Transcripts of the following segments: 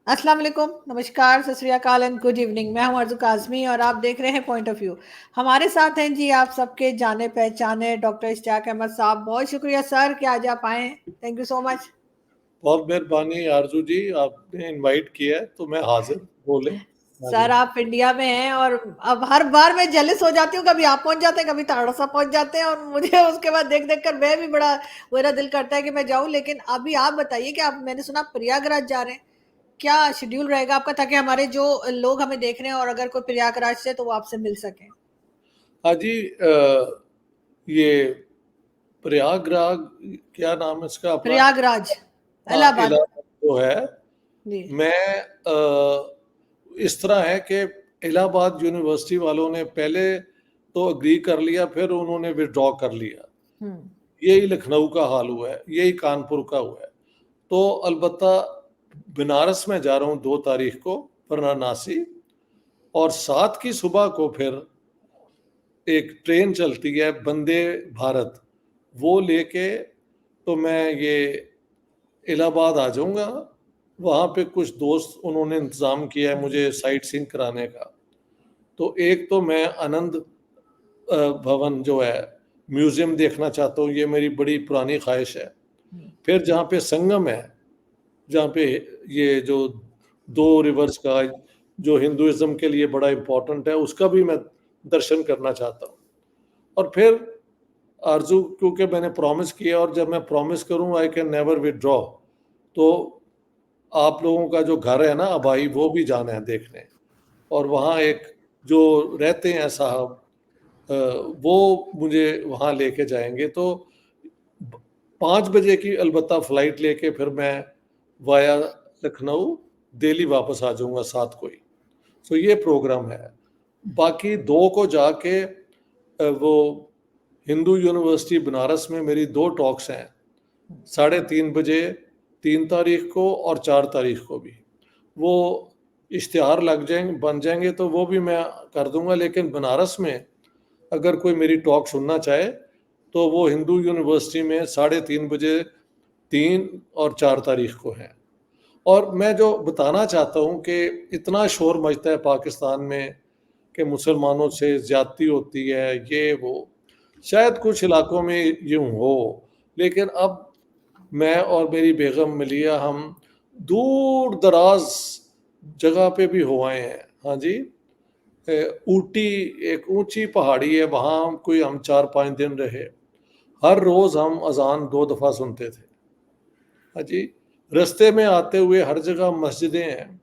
अस्सलाम वालेकुम, नमस्कार, सत श्री अकाल एंड गुड इवनिंग। मैं हूं अर्ज़ू काज़मी और आप देख रहे हैं पॉइंट ऑफ व्यू। हमारे साथ हैं जी आप सबके जाने पहचाने डॉक्टर इश्तियाक अहमद साहब। बहुत शुक्रिया सर कि आज आप आए। Thank you so much. बहुत मेहरबानी आरजू जी, आपने इनवाइट किया है तो मैं हाजिर। बोले। हाँ जी। सर आप इंडिया में हैं और अब हर बार मैं जेलस हो जाती हूँ, कभी आप पहुंच जाते हैं, कभी ताड़ा सा पहुंच जाते हैं और मुझे उसके बाद देख देख कर मैं भी बड़ा मेरा दिल करता है कि मैं जाऊं। लेकिन अभी आप बताइए कि आप, मैंने सुना आप प्रयागराज जा रहे हैं, क्या शेड्यूल रहेगा आपका, ताकि हमारे जो लोग हमें देख रहे हैं और अगर कोई प्रयागराज से तो वो आपसे मिल सके। हाँ जी। ये प्रयागराज, क्या नाम है इसका अपना? प्रयागराज, हाँ, इलाहाबाद। इलाहाबाद जो है। जी। मैं इस तरह है कि इलाहाबाद यूनिवर्सिटी वालों ने पहले तो अग्री कर लिया, फिर उन्होंने विड्रॉ कर लिया। हम्म। यही लखनऊ का हाल हुआ है, यही कानपुर का हुआ है। तो अलबत्ता बनारस में जा रहा हूँ 2 तारीख को, वाराणसी। और 7 की सुबह को फिर एक ट्रेन चलती है वंदे भारत, वो लेके तो मैं ये इलाहाबाद आ जाऊंगा। वहाँ पे कुछ दोस्त उन्होंने इंतज़ाम किया है मुझे साइट सीइंग कराने का। तो एक तो मैं आनंद भवन जो है म्यूज़ियम देखना चाहता हूँ, ये मेरी बड़ी पुरानी ख्वाहिश है। फिर जहाँ पे संगम है, जहाँ पे ये जो 2 रिवर्स का जो हिंदुइज्म के लिए बड़ा इम्पोर्टेंट है, उसका भी मैं दर्शन करना चाहता हूँ। और फिर आरजू, क्योंकि मैंने प्रॉमिस किया और जब मैं प्रॉमिस करूँ आई कैन नेवर विदड्रॉ, तो आप लोगों का जो घर है ना अबाई, वो भी जाना है देखने। और वहाँ एक जो रहते हैं साहब, वो मुझे वहाँ लेके जाएंगे। तो 5 बजे की अलबत्ता फ़्लाइट लेके फिर मैं वाया लखनऊ दिल्ली वापस आ जाऊँगा 7 को ही। सो ये प्रोग्राम है। बाकी 2 को जाके वो हिंदू यूनिवर्सिटी बनारस में मेरी 2 टॉक्स हैं, 3:30 बजे 3 तारीख को और 4 तारीख को भी। वो इश्तिहार लग जाएंगे, बन जाएंगे, तो वो भी मैं कर दूंगा। लेकिन बनारस में अगर कोई मेरी टॉक सुनना चाहे तो वो हिंदू यूनिवर्सिटी में 3:30 बजे 3 और 4 तारीख को है। और मैं जो बताना चाहता हूँ कि इतना शोर मचता है पाकिस्तान में कि मुसलमानों से ज़्यादती होती है, ये वो। शायद कुछ इलाकों में यूँ हो, लेकिन अब मैं और मेरी बेगम मलिया हम दूर दराज जगह पे भी हो आए हैं। हाँ जी। ऊटी एक ऊंची पहाड़ी है, वहाँ कोई हम 4-5 दिन रहे। हर रोज़ हम अजान 2 दफ़ा सुनते थे। हाँ जी। रास्ते में आते हुए हर जगह मस्जिदें हैं।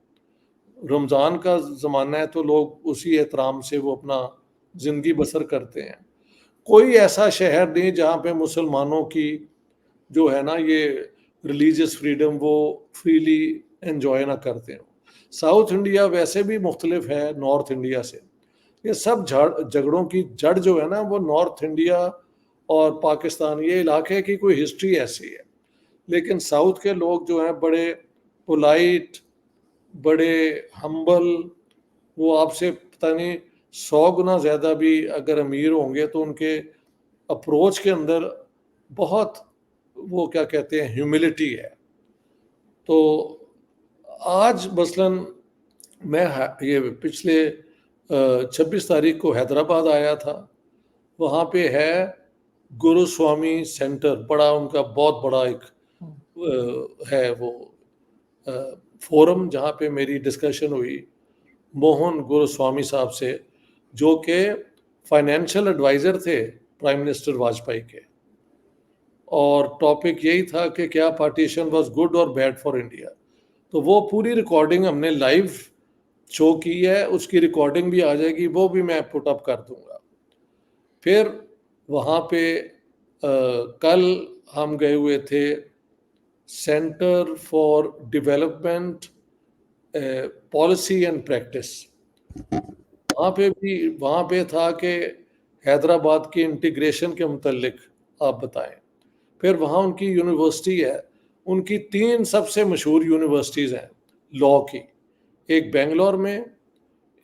रमज़ान का ज़माना है तो लोग उसी एहतराम से वो अपना ज़िंदगी बसर करते हैं। कोई ऐसा शहर नहीं जहाँ पे मुसलमानों की जो है ना ये रिलीजियस फ्रीडम वो फ्रीली एंजॉय ना करते हो। साउथ इंडिया वैसे भी मुख्तलिफ है नॉर्थ इंडिया से। ये सब झगड़ों की जड़ जो है ना, वो नॉर्थ इंडिया और पाकिस्तान, ये इलाके की कोई हिस्ट्री ऐसी है। लेकिन साउथ के लोग जो हैं बड़े पोलाइट, बड़े हम्बल। वो आपसे पता नहीं 100 गुना ज़्यादा भी अगर अमीर होंगे तो उनके अप्रोच के अंदर बहुत, वो क्या कहते हैं, ह्यूमिलिटी है। तो आज मसलन मैं ये पिछले 26 तारीख को हैदराबाद आया था। वहाँ पे है गुरुस्वामी सेंटर, बड़ा उनका बहुत बड़ा एक है वो फोरम, जहाँ पे मेरी डिस्कशन हुई मोहन गुरुस्वामी साहब से, जो कि फाइनेंशियल एडवाइज़र थे प्राइम मिनिस्टर वाजपेयी के। और टॉपिक यही था कि क्या पार्टीशन वाज गुड और बैड फॉर इंडिया। तो वो पूरी रिकॉर्डिंग हमने लाइव शो की है, उसकी रिकॉर्डिंग भी आ जाएगी, वो भी मैं पुट अप कर दूंगा। फिर वहाँ पे कल हम गए हुए थे centre for development policy and practice. वहाँ पे था कि हैदराबाद की इंटीग्रेशन के मुतल्लिक आप बताएं। फिर वहाँ उनकी यूनिवर्सिटी है, उनकी 3 सबसे मशहूर यूनिवर्सिटीज़ हैं लॉ की, एक बेंगलोर में,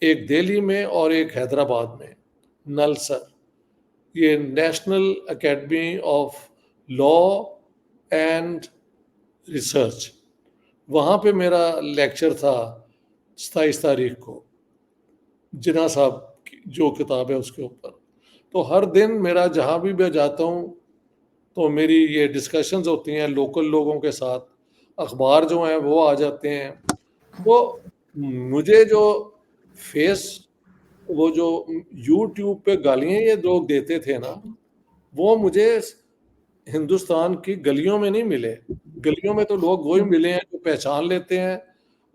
एक दिल्ली में और एक हैदराबाद में, नलसर। ये national academy of law and research, वहाँ पे मेरा लेक्चर था 27 तारीख को, जिन्ना साहब की जो किताब है उसके ऊपर। तो हर दिन मेरा जहाँ भी मैं जाता हूँ, तो मेरी ये डिस्कशंस होती हैं लोकल लोगों के साथ, अखबार जो हैं वो आ जाते हैं। तो मुझे जो फेस वो जो यूट्यूब पे गालियाँ ये लोग देते थे ना, वो मुझे हिंदुस्तान की गलियों में नहीं मिले। गलियों में तो लोग वही मिले हैं जो पहचान लेते हैं,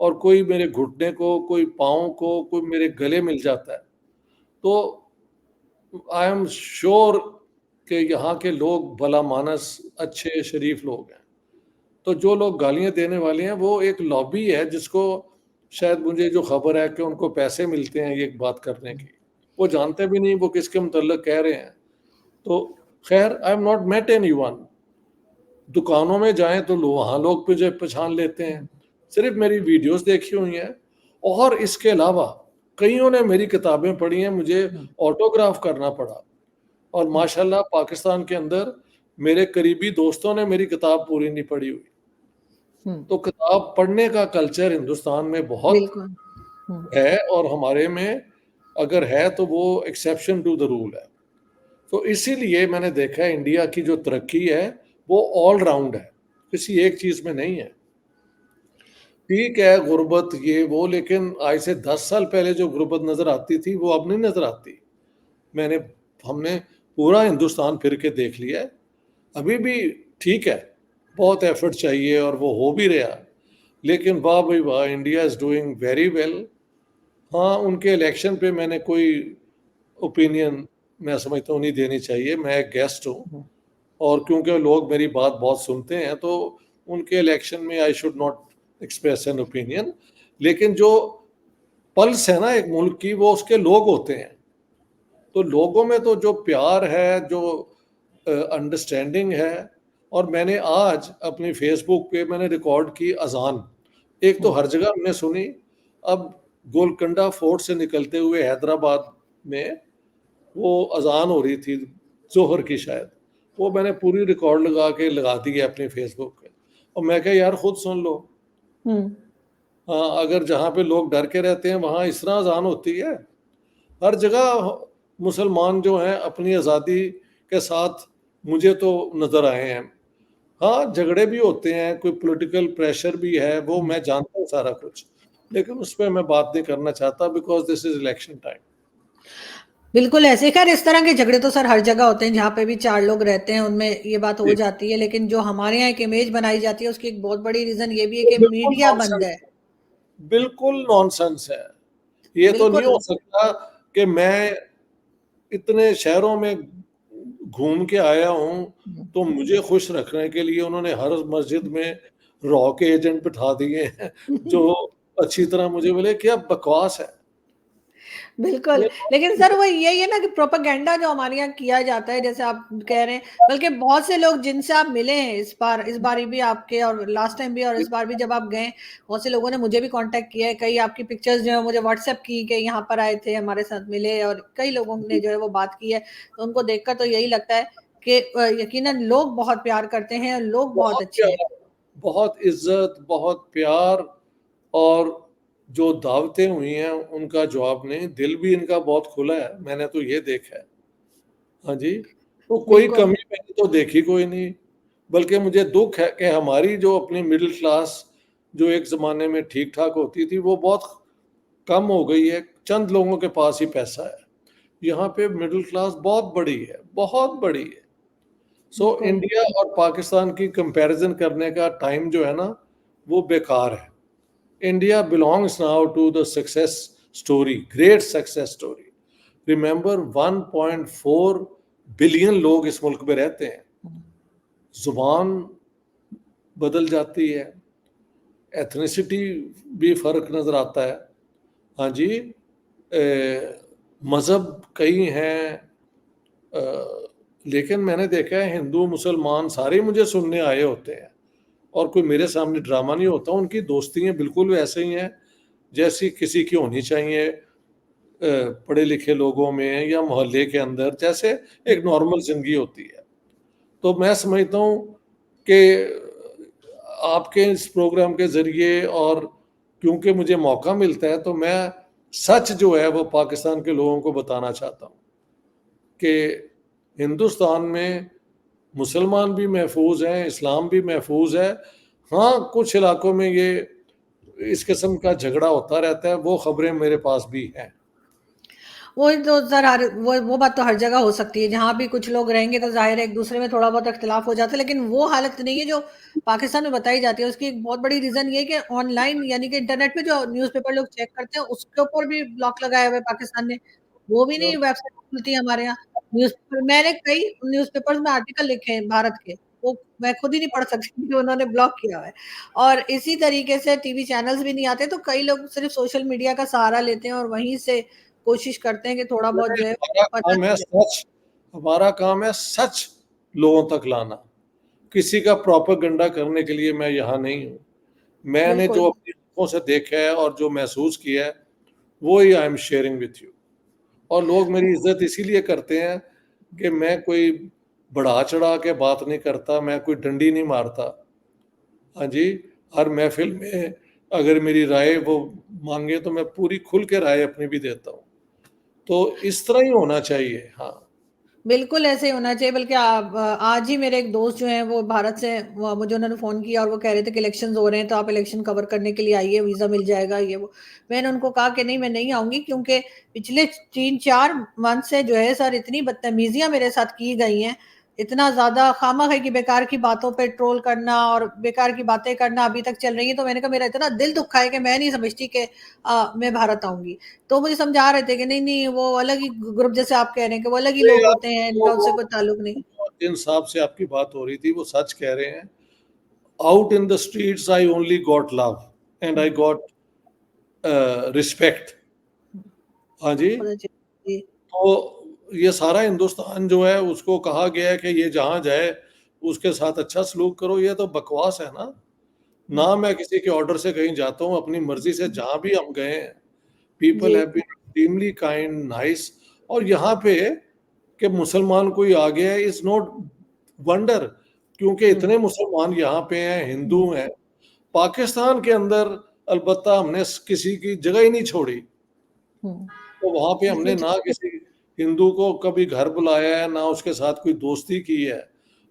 और कोई मेरे घुटने को, कोई पाँव को, कोई मेरे गले मिल जाता है। तो आई एम श्योर कि यहाँ के लोग भला मानस, अच्छे, शरीफ लोग हैं। तो जो लोग गालियाँ देने वाले हैं, वो एक लॉबी है जिसको शायद मुझे जो खबर है कि उनको पैसे मिलते हैं ये बात करने की। वो जानते भी नहीं वो किसके मुतल्लिक़ कह रहे हैं। तो ख़ैर I am not met anyone. दुकानों में जाएँ तो लो वहाँ लोग मुझे पहचान लेते हैं। सिर्फ़ मेरी वीडियोज़ देखी हुई हैं, और इसके अलावा कइयों ने मेरी किताबें पढ़ी हैं, मुझे ऑटोग्राफ करना पड़ा। और माशाल्लाह पाकिस्तान के अंदर मेरे करीबी दोस्तों ने मेरी किताब पूरी नहीं पढ़ी हुई। तो किताब पढ़ने का कल्चर हिंदुस्तान में बहुत बिल्कुल। है, और हमारे में अगर है तो वो एक्सेप्शन टू द रूल है। तो इसीलिए मैंने देखा है इंडिया की जो तरक्की है वो ऑल राउंड है, किसी एक चीज़ में नहीं है। ठीक है गुर्बत ये वो, लेकिन आज से 10 साल पहले जो गुर्बत नज़र आती थी वो अब नहीं नज़र आती। मैंने हमने पूरा हिंदुस्तान फिर के देख लिया है। अभी भी ठीक है, बहुत एफर्ट चाहिए और वो हो भी रहा। लेकिन वाह भाई वाह, India is doing very well. हाँ, उनके इलेक्शन पे मैंने कोई ओपिनियन मैं समझता हूँ नहीं देनी चाहिए, मैं एक गेस्ट हूँ, और क्योंकि लोग मेरी बात बहुत सुनते हैं तो उनके इलेक्शन में I should not express an opinion. लेकिन जो पल्स है ना एक मुल्क की, वो उसके लोग होते हैं। तो लोगों में तो जो प्यार है, जो अंडरस्टैंडिंग है। और मैंने आज अपनी फेसबुक पे मैंने रिकॉर्ड की अजान, एक तो हर जगह हमने सुनी। अब गोलकंडा फोर्ट से निकलते हुए हैदराबाद में वो अजान हो रही थी जोहर की शायद, वो मैंने पूरी रिकॉर्ड लगा दी है अपनी फेसबुक पे। और मैं कहा यार खुद सुन लो। हाँ, अगर जहाँ पे लोग डर के रहते हैं वहाँ इस तरह अजान होती है। हर जगह मुसलमान जो हैं अपनी आज़ादी के साथ मुझे तो नज़र आए हैं। हाँ, झगड़े भी होते हैं, कोई पॉलिटिकल प्रेशर भी है, वो मैं जानता हूँ सारा कुछ, लेकिन उस पे मैं बात नहीं करना चाहता because this is election time. बिल्कुल ऐसे खैर इस तरह के झगड़े तो सर हर जगह होते हैं, जहाँ पे भी 4 लोग रहते हैं उनमें ये बात हो जी, जाती है। लेकिन जो हमारे यहाँ एक इमेज बनाई जाती है उसकी एक बहुत बड़ी रीज़न ये भी है वो कि बिल्कुल मीडिया बंद नॉनसेंस है। है, बिल्कुल नॉनसेंस है। ये तो नहीं बिल्कुल। हो सकता कि मैं इतने शहरों में घूम के आया हूँ, तो मुझे खुश रखने के लिए उन्होंने हर मस्जिद में रॉ के एजेंट बिठा दिए हैं, जो अच्छी तरह मुझे मिले। क्या बकवास है। बिल्कुल, ये लेकिन सर वो यही है ना कि प्रोपेगेंडा जो हमारे यहाँ किया जाता है, जैसे आप कह रहे हैं, बल्कि बहुत से लोग जिनसे आप मिले हैं इस बारी भी आपके और लास्ट टाइम भी और इस बार भी जब आप गए, बहुत से लोगों ने मुझे भी कांटेक्ट किया है, कई आपकी पिक्चर्स जो है मुझे व्हाट्सएप की कि यहाँ पर आए थे, हमारे साथ मिले, और कई लोगों ने जो है वो बात की है। तो उनको देखकर तो यही लगता है कि यकीनन लोग बहुत प्यार करते हैं और लोग बहुत बहुत अच्छे हैं। प्यार, बहुत इज़्ज़त, बहुत प्यार, और जो दावतें हुई हैं उनका जवाब नहीं, दिल भी इनका बहुत खुला है, मैंने तो ये देखा है। हाँ जी, तो कोई बिल्कुल। कमी मैंने तो देखी कोई नहीं, बल्कि मुझे दुःख है कि हमारी जो अपनी मिडल क्लास जो एक ज़माने में ठीक-ठाक होती थी, वो बहुत कम हो गई है, चंद लोगों के पास ही पैसा है। यहाँ पे मिडल क्लास बहुत बड़ी है, बहुत बड़ी है। सो बिल्कुल। इंडिया और पाकिस्तान की कंपैरिज़न करने का टाइम जो है ना, वो बेकार है। India belongs now to the success story, great success story. Remember 1.4 billion लोग इस मुल्क में रहते हैं। ज़ुबान बदल जाती है, एथनिसिटी भी फ़र्क नज़र आता है। हाँ जी, मज़हब कई हैं, लेकिन मैंने देखा है हिंदू, मुसलमान सारे मुझे सुनने आए होते हैं, और कोई मेरे सामने ड्रामा नहीं होता। उनकी दोस्तियाँ बिल्कुल वैसे ही हैं, जैसी किसी की होनी चाहिए पढ़े लिखे लोगों में या मोहल्ले के अंदर, जैसे एक नॉर्मल ज़िंदगी होती है। तो मैं समझता हूँ कि आपके इस प्रोग्राम के ज़रिए और क्योंकि मुझे मौका मिलता है, तो मैं सच जो है वो पाकिस्तान के लोगों को बताना चाहता हूँ कि हिंदुस्तान में मुसलमान भी महफूज़ हैं, इस्लाम भी महफूज़ है। हाँ, कुछ इलाकों में ये इस किस्म का झगड़ा होता रहता है, वो खबरें मेरे पास भी हैं। वो तो सर हर वो बात तो हर जगह हो सकती है, जहाँ भी कुछ लोग रहेंगे तो ज़ाहिर है एक-दूसरे में थोड़ा बहुत इख्तिलाफ हो जाता है, लेकिन वो हालत नहीं है जो पाकिस्तान में बताई जाती है। उसकी एक बहुत बड़ी रीज़न ये है कि ऑनलाइन यानी कि इंटरनेट पे जो न्यूज़पेपर लोग चेक करते हैं, उसके ऊपर भी ब्लॉक लगाया हुआ है पाकिस्तान ने। वो भी नहीं वेबसाइट खुलती है हमारे यहाँ। न्यूज़पेपर मैंने कई न्यूज़पेपर्स में आर्टिकल लिखे हैं भारत के, वो मैं खुद ही नहीं पढ़ सकती क्योंकि उन्होंने ब्लॉक किया हुआ है। और इसी तरीके से टीवी चैनल्स भी नहीं आते, तो कई लोग सिर्फ़ सोशल मीडिया का सहारा लेते हैं और वहीं से कोशिश करते हैं कि थोड़ा बहुत जो है हमारा पता काम है चले। सच, हमारा काम है सच लोगों तक लाना। किसी का प्रोपेगेंडा करने के लिए मैं यहाँ नहीं हूँ। मैंने बिल्कुल, जो अपनी आँखों से देखा है और जो महसूस किया है, वो ही I am sharing with you. और लोग मेरी इज़्ज़त इसीलिए करते हैं कि मैं कोई बढ़ा-चढ़ा के बात नहीं करता, मैं कोई डंडी नहीं मारता। हाँ जी, हर महफ़िल में अगर मेरी राय वो माँगे तो मैं पूरी खुल के राय अपनी भी देता हूँ। तो इस तरह ही होना चाहिए। हाँ। बिल्कुल ऐसे ही होना चाहिए बल्कि आज ही मेरे एक दोस्त जो हैं वो भारत से वो मुझे उन्होंने फ़ोन किया और वो कह रहे थे कि इलेक्शंस हो रहे हैं तो आप इलेक्शन कवर करने के लिए आइए, वीज़ा मिल जाएगा ये वो। मैंने उनको कहा कि नहीं मैं नहीं आऊँगी क्योंकि पिछले 3-4 मंथ से जो है सर इतनी बदतमीज़ियाँ मेरे साथ की गई हैं, इतना ज़्यादा खामख़ा की बेकार की बातों पे ट्रोल करना और बेकार की बातें करना अभी तक चल रही है। तो मैंने कहा मेरा इतना दिल दुखा है कि मैं नहीं समझती कि मैं भारत आऊँगी। तो मुझे समझा रहे थे कि नहीं-नहीं वो अलग ही ग्रुप जैसे आप कह रहे हैं कि वो अलग ही नहीं, लोग आप होते हैं, इनका उससे कोई ताल्लुक नहीं। जिन साहब से आपकी बात हो रही थी, वो सच कह रहे हैं। Out in the streets I only got love and I uh, got respect. हुँ, हाँ जी, बहुत अच्छी जी, तो ये सारा हिंदुस्तान जो है उसको कहा गया है कि ये जहाँ जाए उसके साथ अच्छा सलूक करो, ये तो बकवास है ना। हुँ, ना मैं किसी के ऑर्डर से कहीं जाता हूँ, अपनी मर्ज़ी से जहाँ भी हम गए हैं, पीपल जी, have been extremely kind, nice. और यहाँ पे कि मुसलमान कोई आ गया है इज़ नॉट वंडर, क्योंकि हुँ, इतने मुसलमान यहाँ पे हैं, हुँ, हिंदू हैं। पाकिस्तान के अंदर अलबत्ता हमने किसी की जगह ही नहीं छोड़ी। हुँ। तो वहाँ पे हमने बिल्कुल ना किसी हिंदू को कभी घर बुलाया है, ना उसके साथ कोई दोस्ती की है।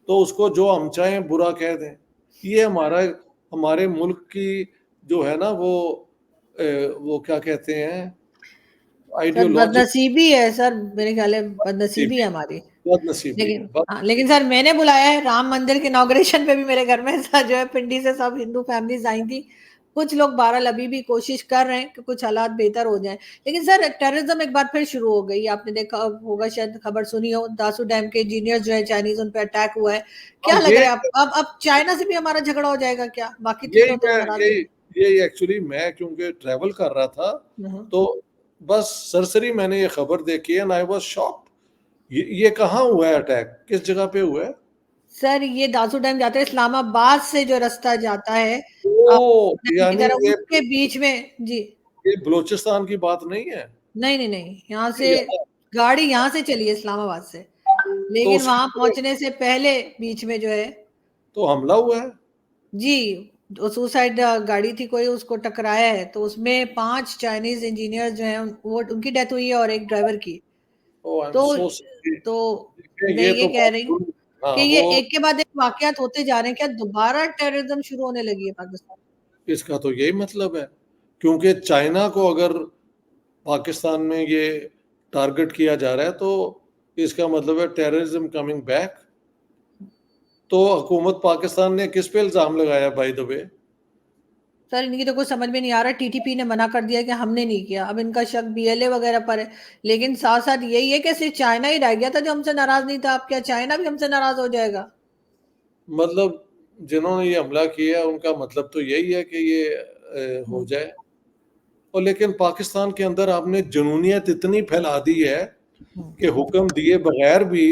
तो उसको जो हम चाहें बुरा कह दें। ये हमारे मुल्क की जो है ना वो क्या कहते हैं सर आइडियोलॉजी। बदनसीबी है सर, मेरे ख़्याल है बदनसीबी है नसीबी, हमारी। बदनसीबी है, लेकिन हाँ, लेकिन बदनसीबी। सर मैंने बुलाया है राम मंदिर के इनॉग्रेशन पे भी मेरे घर में स जो है पिंडी से सब हिंदू फैमिलीज़ आई थी। कुछ लोग बहरहाल अभी भी कोशिश कर रहे हैं कि कुछ हालात बेहतर हो जाएँ। लेकिन सर टेररिज़्म एक बार फिर शुरू हो गई। आपने देखा होगा शायद खबर सुनी हो, दासू डैम के इंजीनियर्स जो है चाइनीज़ उन पे अटैक हुआ है। हाँ, क्या लग ये रहा है आप अब चाइना से भी हमारा झगड़ा हो जाएगा क्या? बाकी यही चीज़ों तो मैं नाराज़ यही नहीं। यही एक्चुअली मैं क्योंकि ट्रैवल कर रहा था, हुँ, हुँ। तो बस सरसरी मैंने ये खबर देखी एंड आई वाज़ शॉक्ड। ये कहाँ हुआ है अटैक? किस जगह पे हुआ है? सर ये दासू डैम जाता है इस्लामाबाद से जो रास्ता जाता है ओह! डैम की यानी तरफ उसके बीच में जी। ये बलूचिस्तान की बात नहीं है? नहीं, नहीं, नहीं, यहाँ से ये यहाँ गाड़ी यहाँ से चली है इस्लामाबाद से, तो लेकिन उसके वहाँ ऊपर पहुँचने से पहले बीच में जो है तो हमला हुआ है? जी, जो सुसाइड गाड़ी थी कोई उसको टकराया है, तो उसमें 5 चाइनीज़ इंजीनियर्स जो हैं वो उनकी डेथ हुई है और एक ड्राइवर की। ओह! आई एम तो सो सॉरी। तो देखिए मैं ये ये तो कह बहुत रही हूँ बुरी। हाँ, कि ये वो एक के बाद एक वाक़यात होते जा रहे हैं, क्या दोबारा टेररिज़्म शुरू होने लगी है पाकिस्तान इसका तो यही मतलब है, क्योंकि चाइना को अगर पाकिस्तान में ये टारगेट किया जा रहा है, तो इसका मतलब है टेररिज्म कमिंग बैक। तो हुकूमत पाकिस्तान ने किस पे इल्ज़ाम लगाया बाय द वे? सर इनकी तो कुछ समझ में नहीं आ रहा टीटीपी ने मना कर दिया कि हमने नहीं किया। अब इनका शक बीएलए वगैरह पर है। लेकिन साथ-साथ यही है कि सिर्फ़ चाइना ही रह गया था जो हमसे नाराज़ नहीं था। अब क्या चाइना भी हमसे नाराज़ हो जाएगा? मतलब जिन्होंने ये हमला किया उनका मतलब तो यही है कि ये हो हुँ, जाए। और लेकिन पाकिस्तान के अंदर आपने जुनूनियत इतनी फैला दी है हुँ, कि हुक्म दिए बगैर भी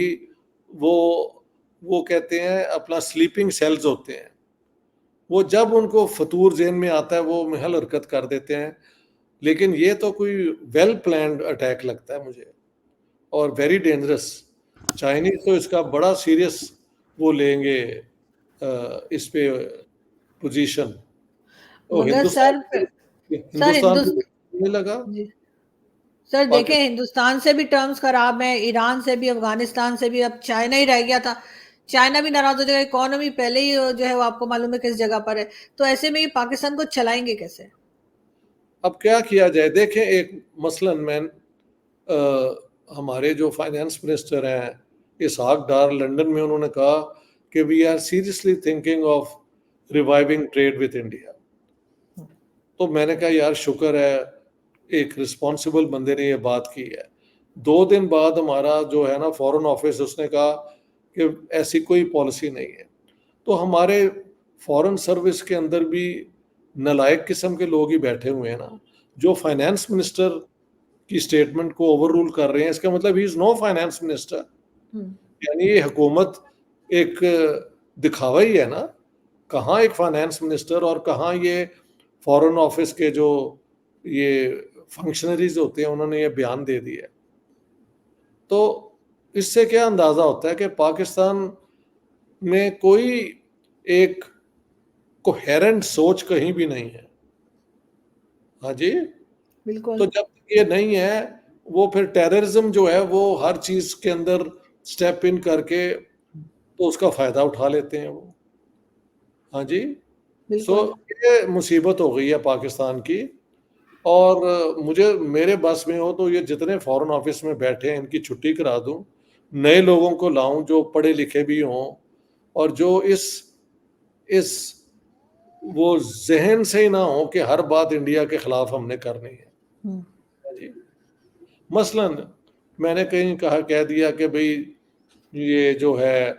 वो वो कहते हैं अपना स्लीपिंग सेल्स होते हैं। वो जब उनको फ़तूर ज़हन में आता है वो महल हरकत कर देते हैं। लेकिन ये तो कोई वेल प्लान्ड अटैक लगता है मुझे और वेरी डेंजरस। चाइनीज़ तो इसका बड़ा सीरियस वो लेंगे इस पे पोजीशन, तो मगर हिंदुस्तान सर सर हिंदुस्तान को नहीं लगा। जी। सर देखें, पाकिस्तान हिंदुस्तान से भी टर्म्स खराब हैं, ईरान से भी, अफगानिस्तान से भी, अब चाइना ही रह गया था। चाइना भी नाराज हो जाएगा, इकोनॉमी पहले ही जो है वो आपको मालूम है किस जगह पर है। तो ऐसे में ये पाकिस्तान को चलाएंगे कैसे? अब क्या किया जाए? देखें, एक मसलन हमारे जो फाइनेंस मिनिस्टर हैं इसहाक डार, लंदन में उन्होंने कहा कि we are seriously thinking of reviving trade with India. तो मैंने कहा यार शुक्र है एक रिस्पॉन्सिबल बंदे ने ये बात की है। 2 दिन बाद हमारा जो है ना फॉरेन ऑफिस, उसने कहा कि ऐसी कोई पॉलिसी नहीं है। तो हमारे फॉरेन सर्विस के अंदर भी नालायक किस्म के लोग ही बैठे हुए हैं ना, जो फाइनेंस मिनिस्टर की स्टेटमेंट को ओवर रूल कर रहे हैं। इसका मतलब ही इज नो फाइनेंस मिनिस्टर, यानी ये हुकूमत एक दिखावा ही है ना। कहाँ एक फाइनेंस मिनिस्टर और कहाँ ये फॉरेन ऑफिस के जो ये फंक्शनरीज होते हैं, उन्होंने ये बयान दे दिया। तो इससे क्या अंदाजा होता है कि पाकिस्तान में कोई एक कोहेरेंट सोच कहीं भी नहीं है। हाँ जी। तो बिल्कुल। जब तक ये नहीं है, वो फिर टेररिज्म जो है वो हर चीज के अंदर स्टेप इन करके तो उसका फायदा उठा लेते हैं वो। हाँ जी। सो बिल्कुल। ये मुसीबत हो गई है पाकिस्तान की। और मुझे मेरे बस में हो तो ये जितने फॉरेन ऑफिस में बैठे हैं इनकी छुट्टी करा दूं, नए लोगों को लाऊं जो पढ़े लिखे भी हों और जो इस वो जहन से ही ना हो कि हर बात इंडिया के खिलाफ हमने करनी है। हम्म। हाँ जी। मसलन मैंने कहीं कह दिया कि भाई ये जो है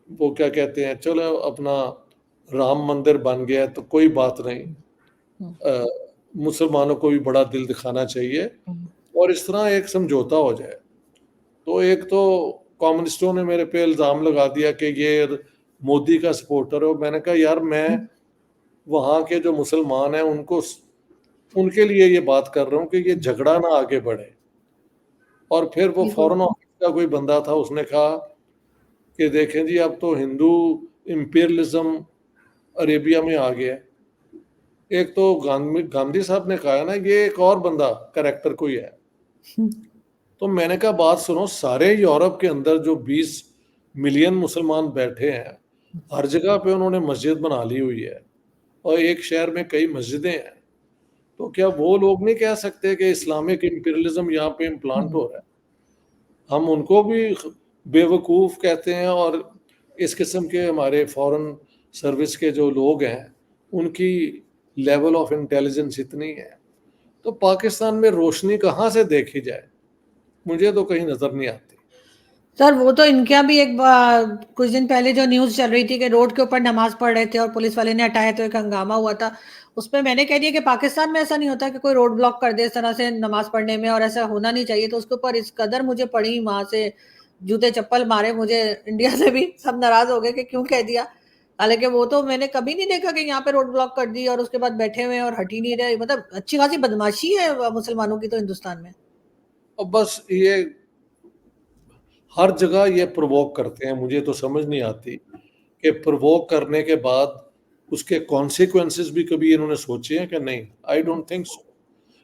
वो क्या कहते हैं, चलो अपना राम मंदिर बन गया है तो कोई बात नहीं, अ, मुसलमानों को भी बड़ा दिल दिखाना चाहिए और इस तरह एक समझौता हो जाए। तो एक तो कम्युनिस्टों ने मेरे पे इल्ज़ाम लगा दिया कि ये मोदी का सपोर्टर है। और मैंने कहा यार मैं वहाँ के जो मुसलमान हैं उनको उनके लिए ये बात कर रहा हूँ कि ये झगड़ा ना आगे बढ़े। और फिर वो बिल्कुल। फॉरेन ऑफिस का कोई बंदा था, उसने कहा कि देखें जी अब तो हिंदू इंपीरियलिज्म अरेबिया में आ गया है। एक तो गांधी साहब ने कहा है ना, ये एक और बंदा करेक्टर कोई है। तो मैंने कहा बात सुनो, सारे यूरोप के अंदर जो 20 मिलियन मुसलमान बैठे हैं, हर जगह पे उन्होंने मस्जिद बना ली हुई है और एक शहर में कई मस्जिदें हैं। तो क्या वो लोग नहीं कह सकते कि इस्लामिक इंपीरियलिज्म यहाँ पे इम्प्लांट हो रहा है? हम उनको भी बेवकूफ़ कहते हैं और इस किस्म के हमारे फॉरेन सर्विस के जो लोग हैं उनकी लेवल ऑफ इंटेलिजेंस इतनी है। तो पाकिस्तान में रोशनी कहाँ से देखी जाए? मुझे तो कहीं नज़र नहीं आती। सर वो तो इनके यहाँ भी कुछ दिन पहले जो न्यूज चल रही थी कि रोड के ऊपर नमाज पढ़ रहे थे और पुलिस वाले ने हटाया तो एक हंगामा हुआ था। उसमें मैंने कह दिया कि पाकिस्तान में ऐसा नहीं होता कि कोई रोड ब्लॉक कर दे इस तरह से नमाज पढ़ने में, और ऐसा होना नहीं चाहिए। तो उसके ऊपर इस कदर मुझे पड़ी वहां से जूते चप्पल मारे मुझे, इंडिया से भी सब नाराज हो गए कि क्यों कह दिया। हालांकि वो तो मैंने कभी नहीं देखा कि यहाँ पे रोड ब्लॉक कर दी और उसके बाद बैठे हुए हैं और हट ही नहीं रहे। मतलब अच्छी खासी बदमाशी है मुसलमानों की तो हिंदुस्तान में। और बस ये हर जगह ये प्रोवोक करते हैं। मुझे तो समझ नहीं आती कि प्रोवोक करने के बाद उसके कॉन्सिक्वेंसेस भी कभी इन्होंने सोचे हैं कि नहीं? I don't think so.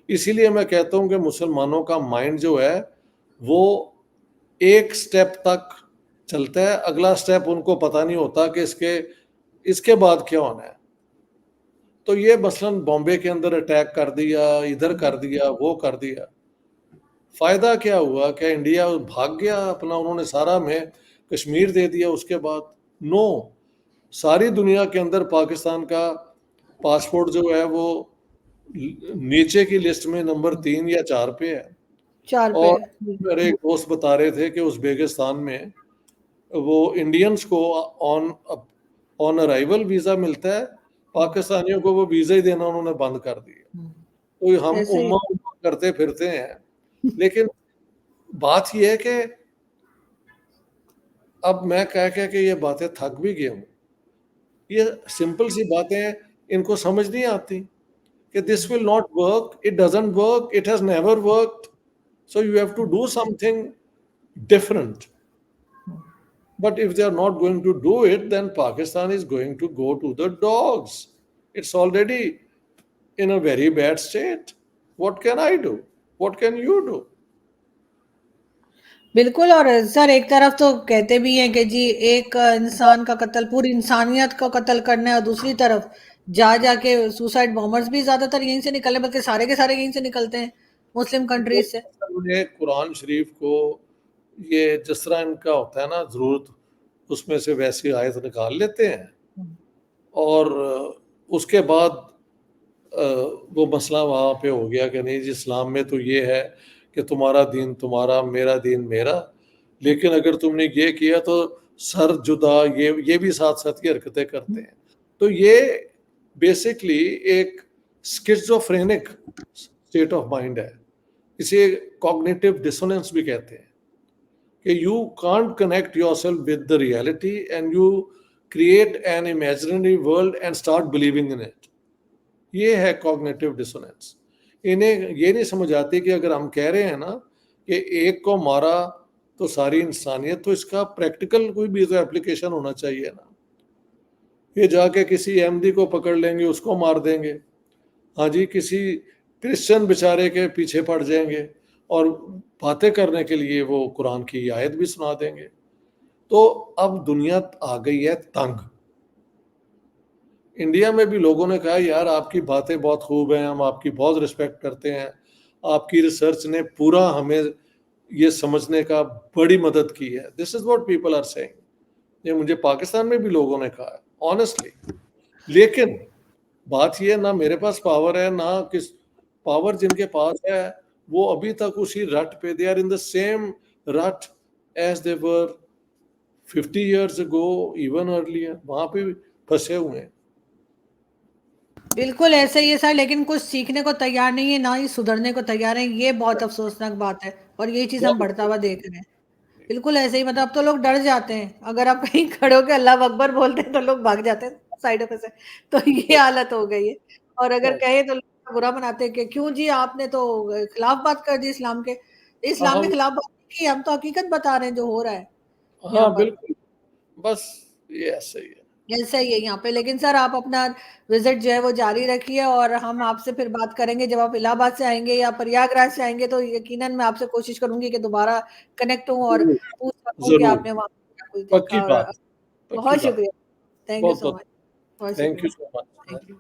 इसीलिए मैं कहता हूँ कि मुसलमानों का माइंड जो है वो एक स्टेप तक चलता है, अगला स्टेप उनको पता नहीं होता कि इसके बाद क्या होना है। तो ये मसलन बॉम्बे के अंदर अटैक कर दिया, इधर कर दिया, वो कर दिया, फायदा क्या हुआ? क्या इंडिया भाग गया अपना? उन्होंने सारा में कश्मीर दे दिया उसके बाद? नो, सारी दुनिया के अंदर पाकिस्तान का पासपोर्ट जो है वो नीचे की लिस्ट में नंबर 3 या 4 पे है। 4 पे। और मेरे एक दोस्त बता रहे थे कि उज़्बेकिस्तान में वो इंडियंस को ऑन ऑन अराइवल वीज़ा मिलता है, पाकिस्तानियों को वो वीज़ा ही देना उन्होंने बंद कर दिया। तो हम ऐसे ही। उम्मा उम्मा करते फिरते हैं। लेकिन बात ये है कि अब मैं कह के ये बातें थक भी गया हूँ। ये सिंपल सी बातें इनको समझ नहीं आती कि this will not work, it doesn't work, it has never worked, so you have to do something different. But if they are not going to do it, then Pakistan is going to go to the dogs. It's already in a very bad state. What can I do? What can you do? बिल्कुल। और sir एक तरफ तो कहते भी हैं कि जी एक इंसान का कत्ल पूरी इंसानियत को कत्ल करना है, और दूसरी तरफ जा जाके सुसाइड बॉम्बर्स भी ज्यादातर यहीं से निकले, बल्कि सारे के सारे यहीं से निकलते हैं, मुस्लिम कंट्रीज से। उन्हें कुरान शरीफ को ये जिस तरह इनका होता है ना जरूरत, उसमें से वैसी आयत निकाल लेते हैं और उसके बाद वो मसला वहाँ पे हो गया कि नहीं जी इस्लाम में तो ये है कि तुम्हारा दीन तुम्हारा, मेरा दीन मेरा, लेकिन अगर तुमने ये किया तो सर जुदा, ये भी साथ साथ की हरकतें करते हैं। तो ये बेसिकली एक स्किज़ोफ्रेनिक स्टेट ऑफ माइंड है, इसे कॉग्निटिव डिसोनेंस भी कहते हैं कि you can't connect yourself with the reality and you create an imaginary world and start believing in it. ये है कॉग्निटिव डिसोनेंस। इन्हें ये नहीं समझ आती कि अगर हम कह रहे हैं ना कि एक को मारा तो सारी इंसानियत, तो इसका प्रैक्टिकल कोई भी तो एप्लीकेशन होना चाहिए ना। ये जाके किसी अहमदी को पकड़ लेंगे, उसको मार देंगे, हाँ जी, किसी क्रिश्चियन बेचारे के पीछे पड़ जाएंगे और बातें करने के लिए वो कुरान की आयत भी सुना देंगे। तो अब दुनिया आ गई है तंग। इंडिया में भी लोगों ने कहा यार आपकी बातें बहुत खूब हैं, हम आपकी बहुत रिस्पेक्ट करते हैं, आपकी रिसर्च ने पूरा हमें ये समझने का बड़ी मदद की है। This is what people are saying. ये मुझे पाकिस्तान में भी लोगों ने कहा है ऑनेस्टली। लेकिन बात ये ना मेरे पास पावर है ना किस पावर जिनके पास है वो अभी तक उसी रट पे, they are in the same rut as they were 50 years ago, even earlier, वहां पे फंसे हुए हैं। बिल्कुल ऐसे ही है सर, लेकिन कुछ सीखने को तैयार नहीं है, ना ही सुधरने को तैयार है। ये बहुत अफसोसनाक बात है, और ये चीज हम बढ़ता हुआ देख रहे हैं। बिल्कुल ऐसे ही, मतलब अब तो लोग डर जाते हैं, अगर आप कहीं खड़े होकर अल्लाह अकबर बोलते हैं तो लोग भाग जाते हैं साइडों पे से। तो ये हालत हो गई है। और अगर कहे तो लोग बुरा मनाते हैं कि क्यों जी आपने तो खिलाफ बात कर दी इस्लाम के। इस्लाम के हाँ खिलाफ बात नहीं की, हम तो हकीकत बता रहे हैं जो हो रहा है यहाँ हाँ पर। बिल्कुल, बस ये ऐसे ही है। ऐसा ही है यहाँ पे। लेकिन सर आप अपना विजिट जो है वो जारी रखिए, और हम आपसे फिर बात करेंगे जब आप इलाहाबाद से आएंगे या प्रयागराज से आएंगे, तो यकीनन मैं आपसे कोशिश करूंगी कि दोबारा कनेक्ट हूँ और जरूर पूछ सकूँ कि जरूर, आपने वहाँ क्या कुछ पक्की देखा। और बात, पक्की बहुत बात। शुक्रिया। थैंक यू बहुत सो बहुत मच। बहुत थैंक शुक्रिया। You so much. Thank you.